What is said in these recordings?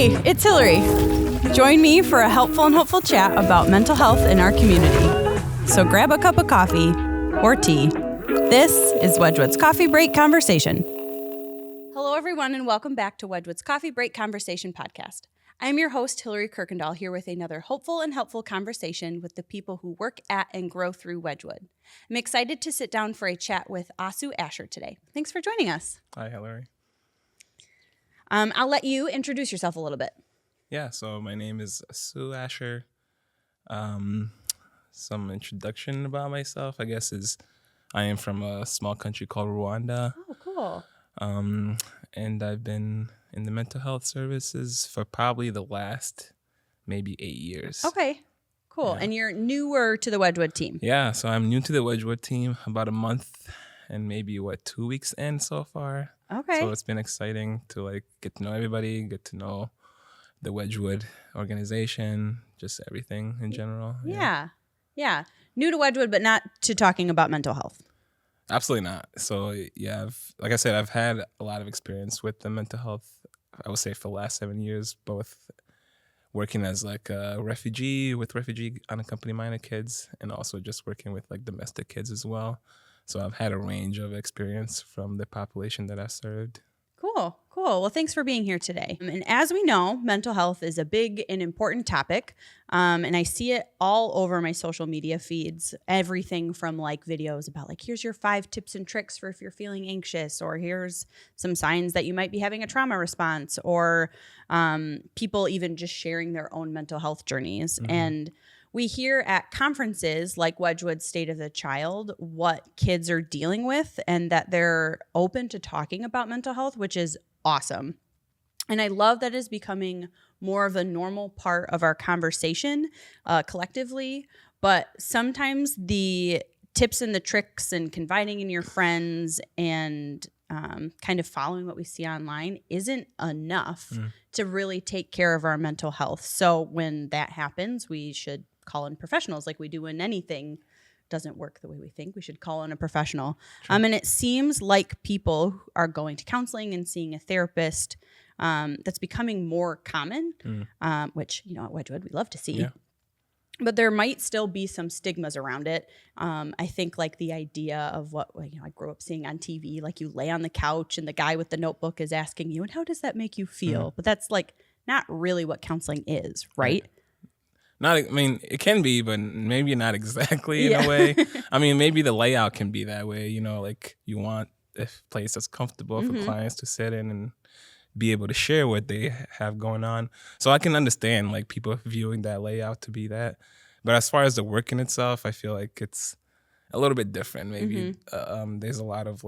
Hey, it's Hillary. Join me for a helpful and hopeful chat about mental health in our community. So grab a cup of coffee or tea. This is Wedgwood's Coffee Break Conversation. Hello, everyone, and welcome back to Wedgwood's Coffee Break Conversation podcast. I'm your host, Hillary Kirkendall, here with another hopeful and helpful conversation with the people who work at and grow through Wedgwood. I'm excited to sit down for a chat with Asu Asher today. Thanks for joining us. Hi, Hillary. I'll let you introduce yourself a little bit. Yeah, so my name is Asu Asher. Some introduction about myself, I guess, is I am from a small country called Rwanda. Oh, cool. And I've been in the mental health services for probably the last maybe 8 years. Okay, cool. Yeah. And you're newer to the Wedgwood team. Yeah, so I'm new to the Wedgwood team, about a month and maybe, 2 weeks in so far. Okay. So it's been exciting to get to know everybody, get to know the Wedgwood organization, just everything in general. Yeah. New to Wedgwood, but not to talking about mental health. Absolutely not. So yeah, like I said, I've had a lot of experience with the mental health, I would say for the last 7 years, both working as a refugee with refugee unaccompanied minor kids and also just working with domestic kids as well. So I've had a range of experience from the population that I've served. Cool. Well, thanks for being here today. And as we know, mental health is a big and important topic. And I see it all over my social media feeds. Everything from videos about here's your 5 tips and tricks for if you're feeling anxious, or here's some signs that you might be having a trauma response, or people even just sharing their own mental health journeys. Mm-hmm. And we hear at conferences like Wedgwood State of the Child what kids are dealing with and that they're open to talking about mental health, which is awesome. And I love that it's becoming more of a normal part of our conversation collectively. But sometimes the tips and the tricks and confiding in your friends and kind of following what we see online isn't enough to really take care of our mental health. So when that happens, we should call in professionals like we do when anything doesn't work the way we think. We should call in a professional. And it seems like people are going to counseling and seeing a therapist. That's becoming more common, which, at Wedgwood, we love to see. Yeah. But there might still be some stigmas around it. I think the idea of what I grew up seeing on TV, you lay on the couch and the guy with the notebook is asking you, and how does that make you feel? But that's not really what counseling is, right? It can be, but maybe not exactly in a way. Maybe the layout can be that way, you want a place that's comfortable for clients to sit in and be able to share what they have going on. So I can understand people viewing that layout to be that. But as far as the work in itself, I feel like it's a little bit different. Maybe there's a lot of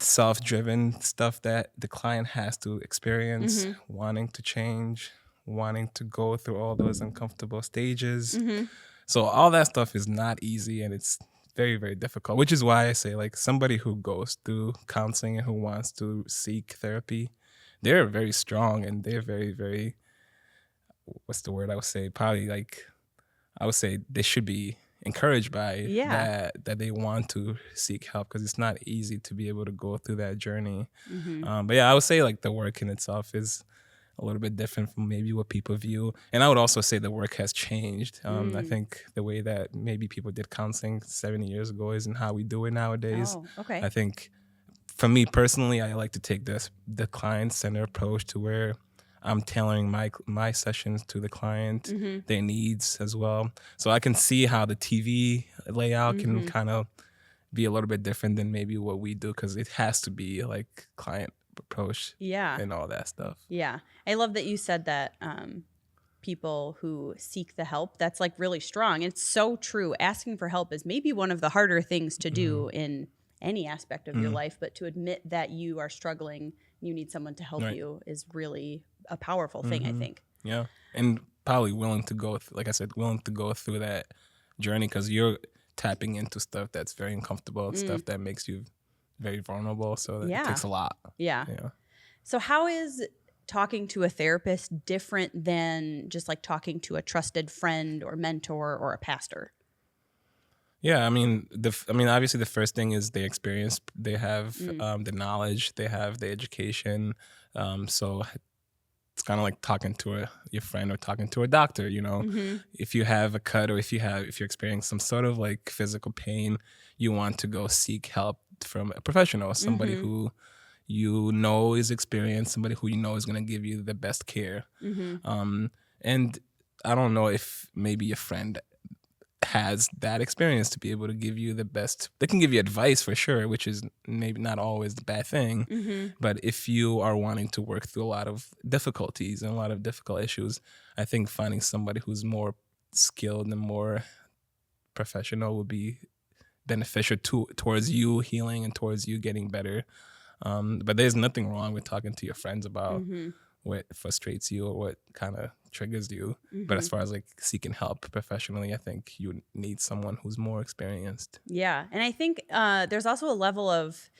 self-driven stuff that the client has to experience, wanting to change, wanting to go through all those uncomfortable stages. So all that stuff is not easy, and it's very, very difficult, which is why I say somebody who goes through counseling and who wants to seek therapy, they're very strong and they're very, very, what's the word I would say? Probably I would say they should be encouraged by that they want to seek help, because it's not easy to be able to go through that journey. But yeah, I would say the work in itself is a little bit different from maybe what people view. And I would also say the work has changed. I think the way that maybe people did counseling 70 years ago isn't how we do it nowadays. Oh, okay. I think for me personally, I like to take the client-centered approach to where I'm tailoring my sessions to the client, their needs as well. So I can see how the TV layout can kind of be a little bit different than maybe what we do, because it has to be client approach and all that stuff. Yeah. I love that you said that people who seek the help, that's really strong. It's so true. Asking for help is maybe one of the harder things to do in any aspect of your life, but to admit that you are struggling, you need someone to help you is really a powerful thing, I think. Yeah. And probably willing to go, willing to go through that journey, because you're tapping into stuff that's very uncomfortable, stuff that makes you very vulnerable, so it takes a lot. Yeah. So how is talking to a therapist different than just talking to a trusted friend or mentor or a pastor? Yeah, obviously the first thing is the experience. They have the knowledge, they have the education. So it's kind of like talking to your friend or talking to a doctor. If you have a cut, or if you're experiencing some sort of like physical pain, you want to go seek help from a professional, somebody who is experienced, somebody who is going to give you the best care. And I don't know if maybe your friend has that experience to be able to give you the best. They can give you advice for sure, which is maybe not always the bad thing. But if you are wanting to work through a lot of difficulties and a lot of difficult issues, I think finding somebody who's more skilled and more professional would be beneficial towards you healing and towards you getting better. But there's nothing wrong with talking to your friends about what frustrates you or what kind of triggers you. But as far as like seeking help professionally, I think you need someone who's more experienced. Yeah. And I think there's also a level of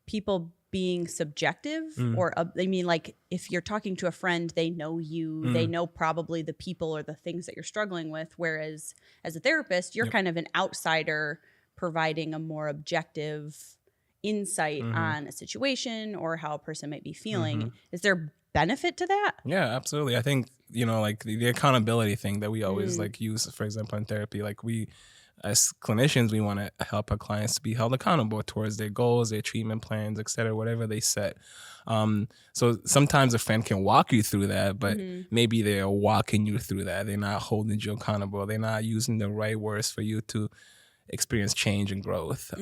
people being subjective, or I mean, like if you're talking to a friend, they know you, they know probably the people or the things that you're struggling with. Whereas as a therapist, you're kind of an outsider providing a more objective insight on a situation or how a person might be feeling. Is there benefit to that? Yeah, absolutely. I think, like the accountability thing that we always like use, for example, in therapy, like we, as clinicians, we want to help our clients to be held accountable towards their goals, their treatment plans, et cetera, whatever they set. So sometimes a friend can walk you through that, but maybe they're walking you through that. They're not holding you accountable. They're not using the right words for you to experience change and growth.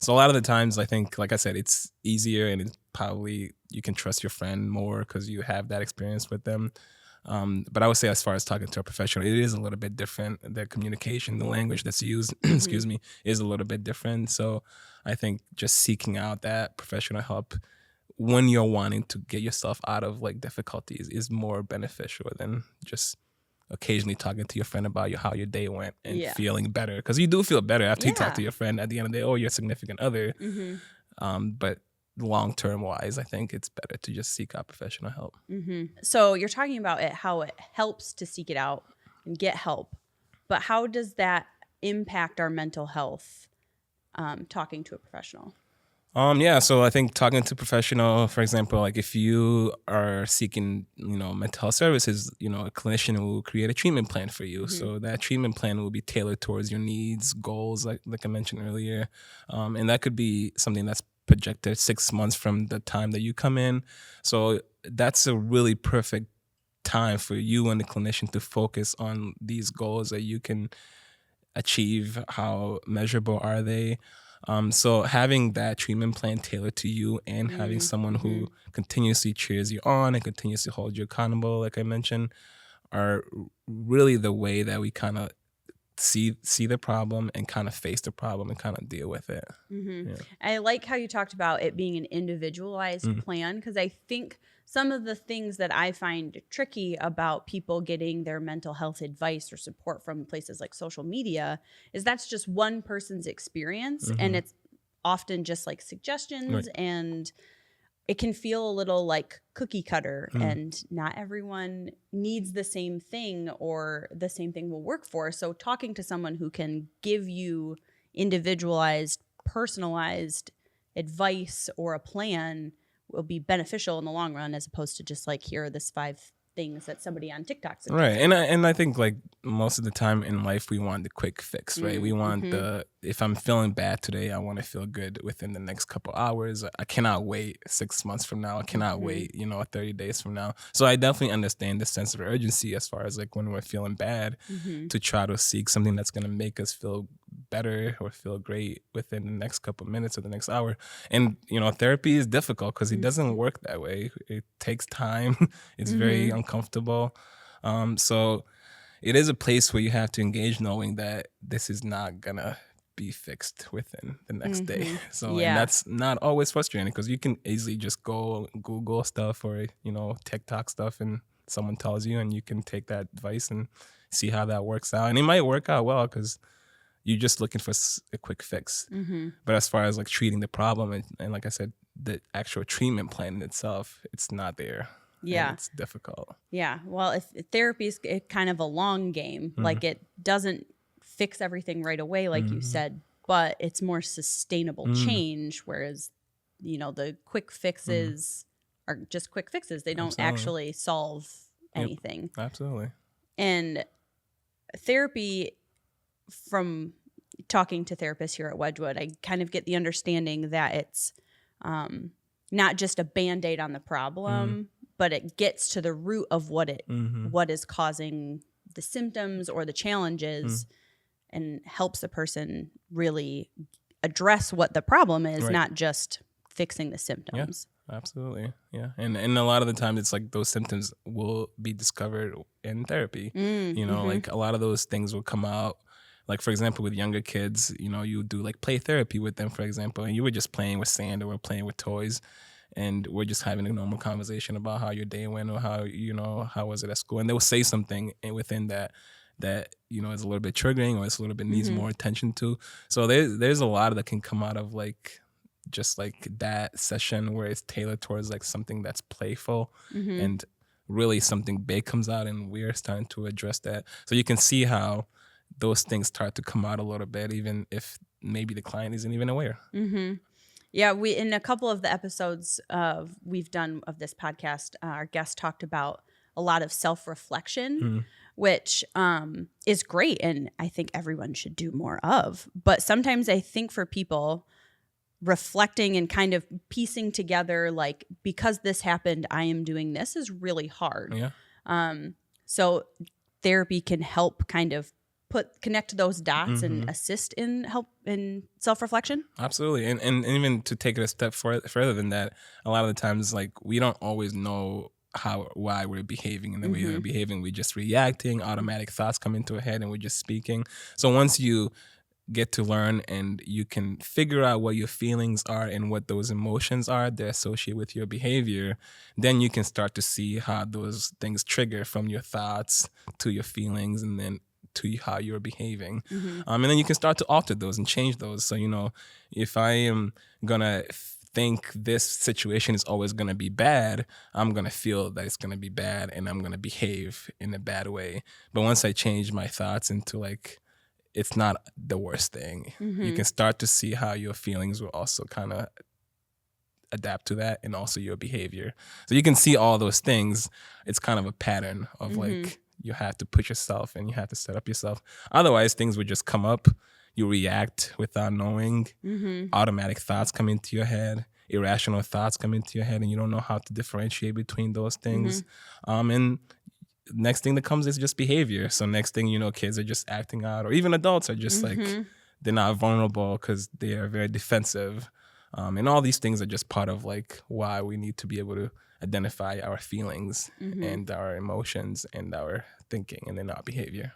So a lot of the times, I think, like I said, it's easier, and it's probably you can trust your friend more because you have that experience with them. But I would say, as far as talking to a professional, it is a little bit different. The communication, the language that's used, excuse me, is a little bit different. So I think just seeking out that professional help when you're wanting to get yourself out of like difficulties is more beneficial than just occasionally talking to your friend about how your day went and feeling better, because you do feel better after you talk to your friend at the end of the day, or your significant other. But long-term wise, I think it's better to just seek out professional help. So you're talking about how it helps to seek it out and get help, but how does that impact our mental health, talking to a professional? So I think talking to a professional, for example, like if you are seeking, mental health services, a clinician will create a treatment plan for you. So that treatment plan will be tailored towards your needs, goals, like I mentioned earlier. And that could be something that's projected 6 months from the time that you come in. So that's a really perfect time for you and the clinician to focus on these goals that you can achieve. How measurable are they? So having that treatment plan tailored to you, and having someone who continuously cheers you on and continuously holds you accountable, like I mentioned, are really the way that we kind of see the problem and kind of face the problem and kind of deal with it. I like how you talked about it being an individualized plan, because I think some of the things that I find tricky about people getting their mental health advice or support from places like social media is that's just one person's experience, and it's often just like suggestions, and it can feel a little like cookie cutter, and not everyone needs the same thing or the same thing will work for. So talking to someone who can give you individualized, personalized advice or a plan will be beneficial in the long run, as opposed to just like, here are the 5 things that somebody on TikTok suggested. Right. And I think like most of the time in life, we want the quick fix, right? We want if I'm feeling bad today, I want to feel good within the next couple hours. I cannot wait 6 months from now. I cannot wait, 30 days from now. So I definitely understand the sense of urgency as far as like when we're feeling bad, to try to seek something that's going to make us feel better or feel great within the next couple minutes or the next hour. And, therapy is difficult because it doesn't work that way. It takes time. It's very uncomfortable. So it is a place where you have to engage, knowing that this is not going to be fixed within the next day. So and that's not always frustrating, because you can easily just go Google stuff or, TikTok stuff, and someone tells you, and you can take that advice and see how that works out. And it might work out well because you're just looking for a quick fix. But as far as like treating the problem and like I said, the actual treatment plan itself, it's not there. Yeah. And it's difficult. Yeah. Well, if therapy is kind of a long game, like it doesn't fix everything right away, like you said, but it's more sustainable change. Whereas, the quick fixes are just quick fixes. They don't Absolutely. actually solve anything. Absolutely. And therapy, from talking to therapists here at Wedgwood, I kind of get the understanding that it's not just a Band-Aid on the problem, but it gets to the root of what is causing the symptoms or the challenges, and helps the person really address what the problem is, not just fixing the symptoms. Yeah, absolutely. Yeah. And a lot of the time it's like those symptoms will be discovered in therapy. Like a lot of those things will come out. Like, for example, with younger kids, you do like play therapy with them, for example, and you were just playing with sand or we're playing with toys, and we're just having a normal conversation about how your day went or how was it at school. And they'll say something within that is a little bit triggering, or it's a little bit needs more attention to. So there's a lot that can come out of like just like that session where it's tailored towards like something that's playful, and really something big comes out, and we're starting to address that. So you can see how those things start to come out a little bit, even if maybe the client isn't even aware. Yeah, we in a couple of the episodes we've done of this podcast, our guest talked about a lot of self-reflection, which is great, and I think everyone should do more of. But sometimes I think for people, reflecting and kind of piecing together, like, because this happened, I am doing this, is really hard. Yeah. So therapy can help kind of connect those dots and assist in help in self-reflection. Absolutely. And even to take it a step further than that, a lot of the times, like, we don't always know why we're behaving in the way we're behaving. We're just reacting, automatic thoughts come into our head, and we're just speaking. So once you get to learn and you can figure out what your feelings are and what those emotions are that associate with your behavior, then you can start to see how those things trigger from your thoughts to your feelings, and then to how you're behaving. And then you can start to alter those and change those. So, if I am gonna think this situation is always gonna be bad, I'm gonna feel that it's gonna be bad, and I'm gonna behave in a bad way. But once I change my thoughts into like, it's not the worst thing, you can start to see how your feelings will also kind of adapt to that, and also your behavior. So you can see all those things. It's kind of a pattern of like, you have to push yourself and you have to set up yourself. Otherwise, things would just come up. You react without knowing. Automatic thoughts come into your head. Irrational thoughts come into your head, and you don't know how to differentiate between those things. And next thing that comes is just behavior. So next thing you know, kids are just acting out, or even adults are just like, they're not vulnerable because they are very defensive. And all these things are just part of like why we need to be able to identify our feelings and our emotions and our thinking, and then our behavior.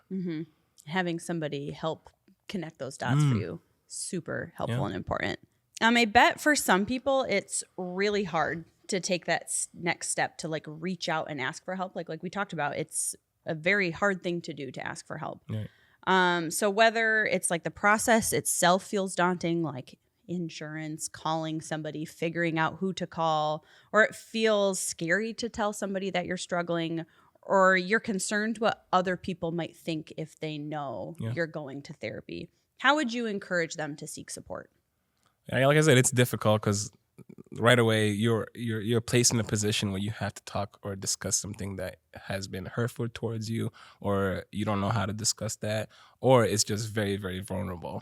Having somebody help connect those dots for you, super helpful and important. I bet for some people it's really hard to take that next step to like reach out and ask for help. Like we talked about, it's a very hard thing to do, to ask for help. Right. So whether it's like the process itself feels daunting, like insurance, calling somebody, figuring out who to call, or it feels scary to tell somebody that you're struggling, or you're concerned what other people might think if they know you're going to therapy, how would you encourage them to seek support? Yeah, like I said, it's difficult because right away you're placed in a position where you have to talk or discuss something that has been hurtful towards you, or you don't know how to discuss that, or it's just very, very vulnerable.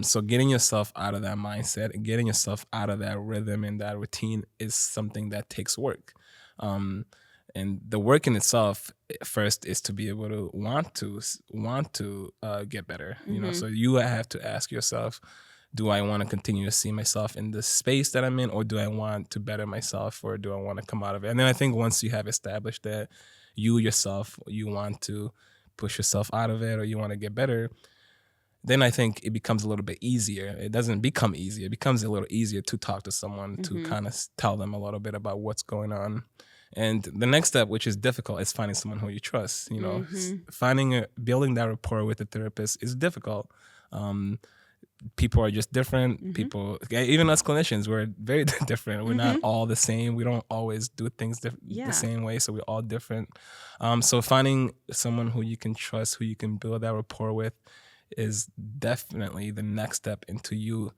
So getting yourself out of that mindset and getting yourself out of that rhythm and that routine is something that takes work. And the work in itself first is to be able to want to get better. So you have to ask yourself, do I want to continue to see myself in the space that I'm in, or do I want to better myself, or do I want to come out of it? And then I think once you have established that you yourself, you want to push yourself out of it, or you want to get better, then I think it becomes a little bit easier. It doesn't become easier. It becomes a little easier to talk to someone, to kind of tell them a little bit about what's going on. And the next step, which is difficult, is finding someone who you trust. Building that rapport with a therapist is difficult. People are just different. People, even us clinicians, we're very different. We're not all the same. We don't always do things the same way, so we're all different. So finding someone who you can trust, who you can build that rapport with, is definitely the next step into you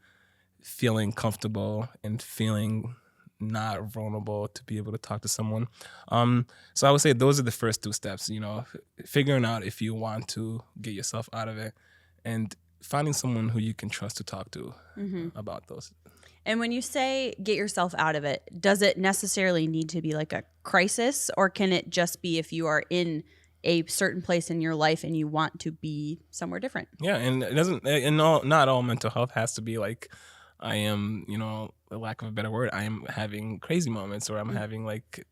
feeling comfortable and feeling not vulnerable to be able to talk to someone. So I would say those are the first 2 steps, figuring out if you want to get yourself out of it and finding someone who you can trust to talk to about those. And when you say get yourself out of it, does it necessarily need to be like a crisis, or can it just be if you are in a certain place in your life and you want to be somewhere different? Yeah, and it doesn't, and not all mental health has to be like, I am, for lack of a better word, I am having crazy moments, or I'm having like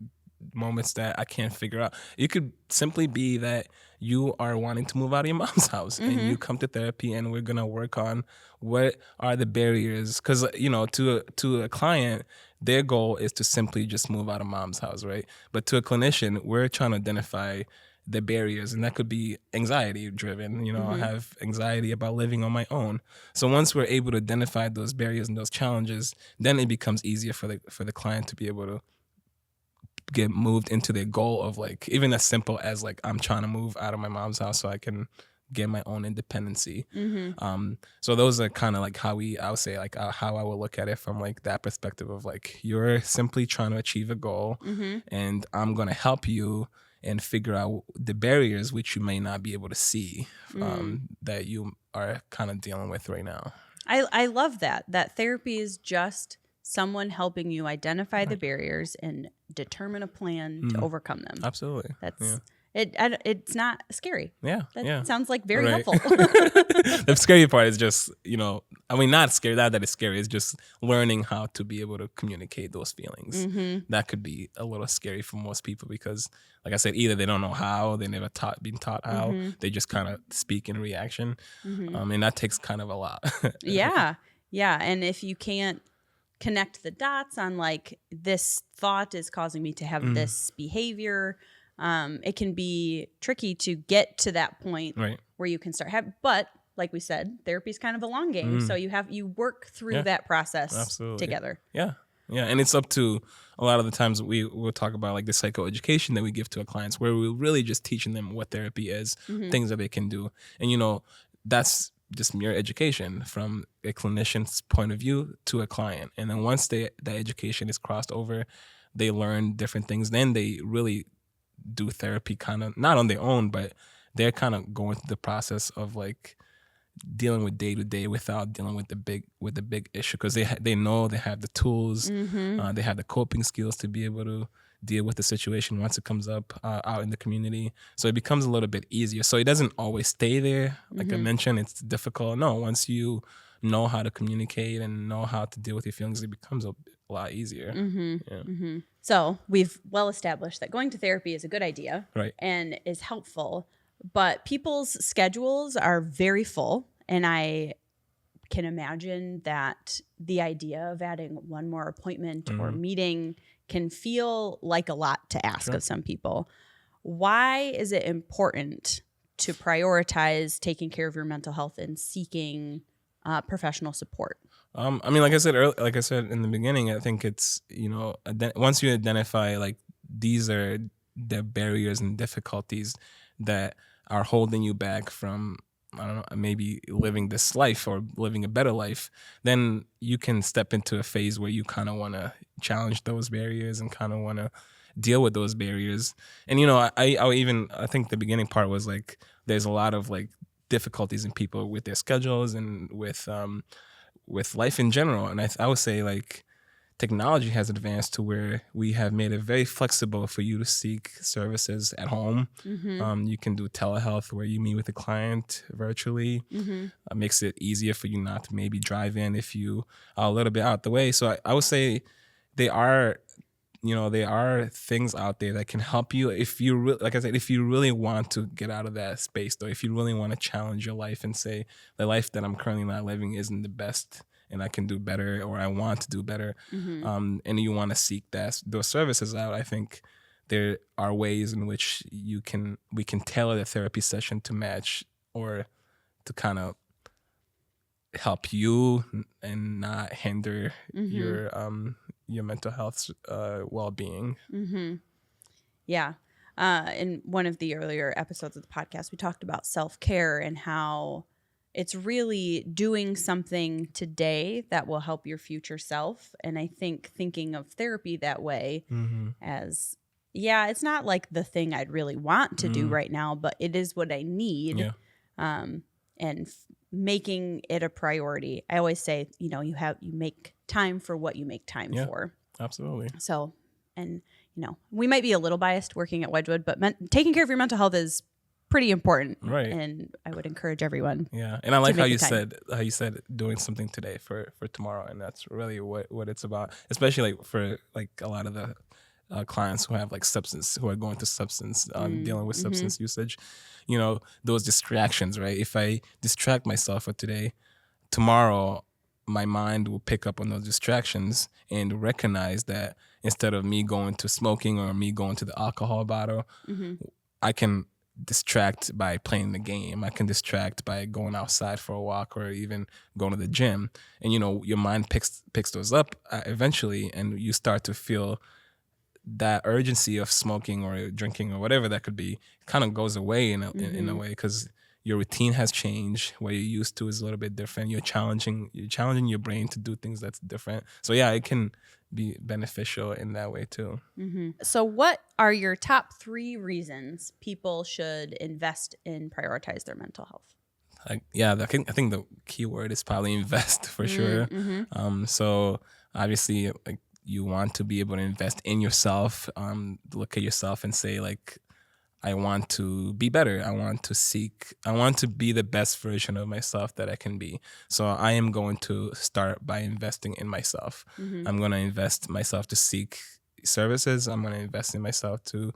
moments that I can't figure out. It could simply be that you are wanting to move out of your mom's house and you come to therapy, and we're gonna work on what are the barriers, because to a client, their goal is to simply just move out of mom's house, right? But to a clinician, we're trying to identify the barriers, and that could be anxiety driven. I have anxiety about living on my own. So once we're able to identify those barriers and those challenges, then it becomes easier for the client to be able to get moved into their goal of like, even as simple as like, I'm trying to move out of my mom's house so I can get my own independency. So those are kind of like how I would say like how I would look at it from like that perspective of like, you're simply trying to achieve a goal, and I'm going to help you and figure out the barriers which you may not be able to see that you are kind of dealing with right now. I love that therapy is just someone helping you identify the barriers and determine a plan to overcome them. Absolutely. It's not scary. That sounds like very helpful. The scary part is just, not scary, that it's scary. It's just learning how to be able to communicate those feelings. That could be a little scary for most people because, like I said, either they don't know how, they never been taught how, they just kind of speak in reaction. And that takes kind of a lot. Yeah. And if you can't connect the dots on like, this thought is causing me to have this behavior, it can be tricky to get to that point where you can start but like we said, therapy is kind of a long game. So you work through that process together. Yeah. And it's up to, a lot of the times we'll talk about like the psychoeducation that we give to our clients, where we're really just teaching them what therapy is, things that they can do. And that's just mere education from a clinician's point of view to a client. And then once that education is crossed over, they learn different things. Then they really do therapy kind of not on their own, but they're kind of going through the process of like dealing with day to day without dealing with the big issue, because they know they have the tools, they have the coping skills to be able to deal with the situation once it comes up out in the community. So it becomes a little bit easier. So it doesn't always stay there. Like I mentioned, it's difficult. No, once you know how to communicate and know how to deal with your feelings, it becomes a lot easier. So we've well established that going to therapy is a good idea, and is helpful, but people's schedules are very full. And I can imagine that the idea of adding one more appointment or meeting can feel like a lot to ask of some people. Why is it important to prioritize taking care of your mental health and seeking professional support? Like I said in the beginning, I think it's, once you identify like these are the barriers and difficulties that are holding you back from, I don't know, maybe living this life or living a better life, then you can step into a phase where you kind of want to challenge those barriers and kind of want to deal with those barriers. And, I think the beginning part was like, there's a lot of like difficulties in people with their schedules and with life in general. And I would say like technology has advanced to where we have made it very flexible for you to seek services at home. You can do telehealth where you meet with a client virtually. Makes it easier for you not to maybe drive in if you are a little bit out the way. So I would say there are things out there that can help you if you like I said, if you really want to get out of that space, though, if you really want to challenge your life and say the life that I'm currently not living isn't the best and I can do better, or I want to do better, and you want to seek those services out, I think there are ways in which we can tailor the therapy session to match or to kind of help you and not hinder your mental health well-being. Yeah. In one of the earlier episodes of the podcast, we talked about self-care and how it's really doing something today that will help your future self. And I think thinking of therapy that way as, yeah, it's not like the thing I'd really want to do right now, but it is what I need. Yeah. And making it a priority. I always say, you make time for what you make time for. Absolutely. So, and we might be a little biased working at Wedgwood, but taking care of your mental health is pretty important, right? And I would encourage everyone. Yeah, and I like how you said doing something today for tomorrow, and that's really what it's about. Especially like for like a lot of the clients who have like who are going to substance, dealing with substance usage. Those distractions, right? If I distract myself for today, tomorrow my mind will pick up on those distractions and recognize that instead of me going to smoking or me going to the alcohol bottle, I can distract by playing the game. I can distract by going outside for a walk or even going to the gym. And your mind picks those up eventually, and you start to feel that urgency of smoking or drinking or whatever that could be kind of goes away in a way, because your routine has changed. What you're used to is a little bit different. You're challenging your brain to do things that's different. So yeah, it can be beneficial in that way too. So what are your top 3 reasons people should invest and prioritize their mental health? I think the key word is probably invest for sure. So obviously, like, you want to be able to invest in yourself, look at yourself and say, like, I want to be better. I want to be the best version of myself that I can be. So I am going to start by investing in myself. I'm going to invest myself to seek services. I'm going to invest in myself to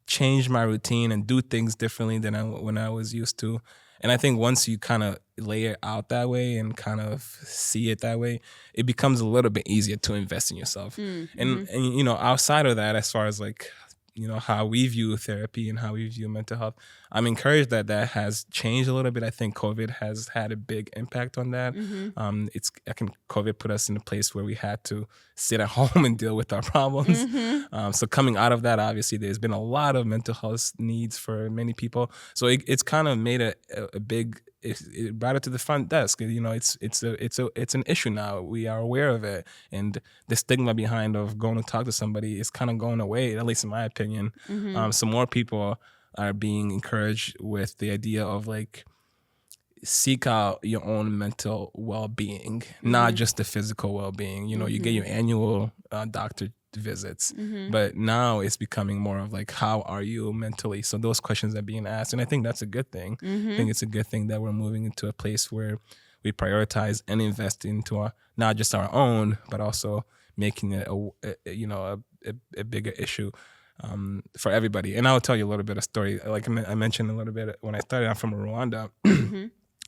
change my routine and do things differently than when I was used to. And I think once you kind of lay it out that way and kind of see it that way, it becomes a little bit easier to invest in yourself. And outside of that, as far as like, how we view therapy and how we view mental health, I'm encouraged that has changed a little bit. I think COVID has had a big impact on that. COVID put us in a place where we had to sit at home and deal with our problems. So coming out of that, obviously, there's been a lot of mental health needs for many people. So it's kind of made a big. It brought it to the front desk. It's an issue now. We are aware of it, and the stigma behind of going to talk to somebody is kind of going away, at least in my opinion. So more people are being encouraged with the idea of like, seek out your own mental well-being, not just the physical well-being. You get your annual doctor visits, but now it's becoming more of like, how are you mentally? So those questions are being asked, and I think that's a good thing. I think it's a good thing that we're moving into a place where we prioritize and invest into not just our own, but also making it a bigger issue for everybody. And I'll tell you a little bit of story. Like I mentioned a little bit when I started, I'm from Rwanda.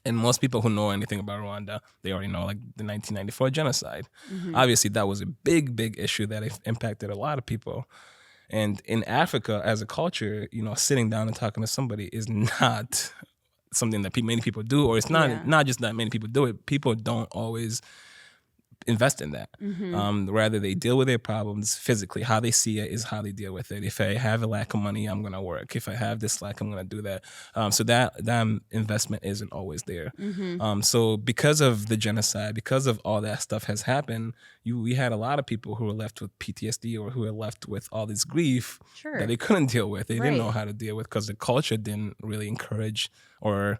And most people who know anything about Rwanda, they already know like the 1994 genocide. Obviously, that was a big, big issue that impacted a lot of people. And in Africa, as a culture, sitting down and talking to somebody is not something that many people do, or it's not just that many people do it. People don't always invest in that. Rather, they deal with their problems physically. How they see it is how they deal with it. If I have a lack of money, I'm going to work. If I have this lack, I'm going to do that. So that investment isn't always there. So because of the genocide, because of all that stuff has happened, we had a lot of people who were left with PTSD or who were left with all this grief that they couldn't deal with. They didn't know how to deal with because the culture didn't really encourage or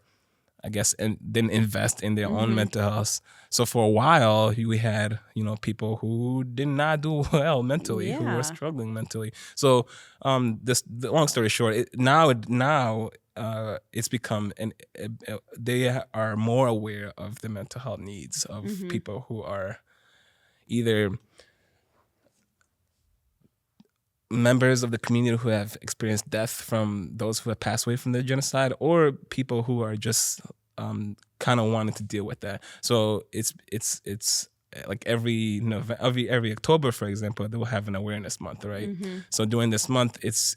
I guess, and didn't invest in their own mental health. So for a while, we had, people who did not do well mentally, who were struggling mentally. So the long story short, now it's become, they are more aware of the mental health needs of people who are either members of the community who have experienced death from those who have passed away from the genocide, or people who are just kind of wanting to deal with that. So it's like every October, for example, they will have an awareness month, right? So during this month, it's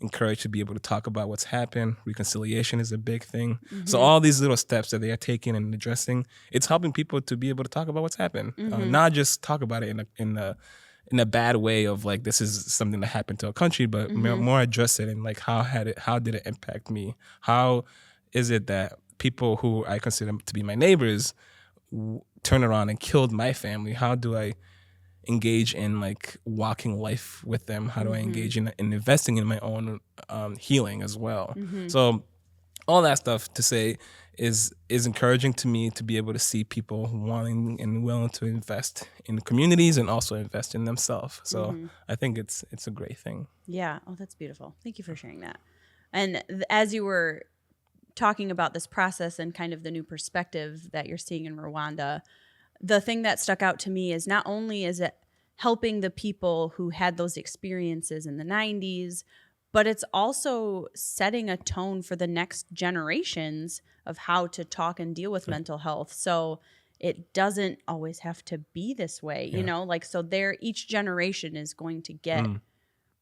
encouraged to be able to talk about what's happened. Reconciliation is a big thing. So all these little steps that they are taking and addressing, it's helping people to be able to talk about what's happened, not just talk about it in a bad way of like, this is something that happened to a country, but more address it and like, how did it impact me? How is it that people who I consider to be my neighbors turn around and killed my family, how do I engage in like walking life with them? How do I engage in investing in my own healing as well? So all that stuff to say is encouraging to me to be able to see people wanting and willing to invest in communities and also invest in themselves. So I think it's a great thing. Yeah. Oh, that's beautiful. Thank you for sharing that. And as you were talking about this process and kind of the new perspective that you're seeing in Rwanda, the thing that stuck out to me is not only is it helping the people who had those experiences in the 90s, but it's also setting a tone for the next generations of how to talk and deal with mental health. So it doesn't always have to be this way, you know, like, so each generation is going to get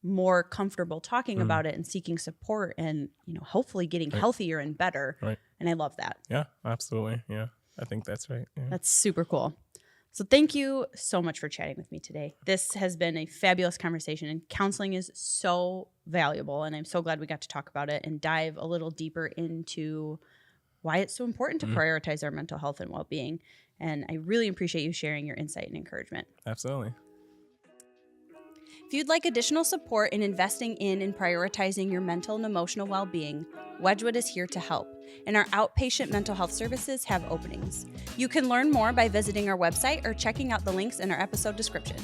more comfortable talking about it and seeking support and, you know, hopefully getting healthier and better. And I love that. Yeah, absolutely. Yeah, I think that's right. Yeah. That's super cool. So thank you so much for chatting with me today. This has been a fabulous conversation, and counseling is so valuable, and I'm so glad we got to talk about it and dive a little deeper into why it's so important to prioritize our mental health and well-being. And I really appreciate you sharing your insight and encouragement. Absolutely. If you'd like additional support in investing in and prioritizing your mental and emotional well-being, Wedgwood is here to help, and our outpatient mental health services have openings. You can learn more by visiting our website or checking out the links in our episode description.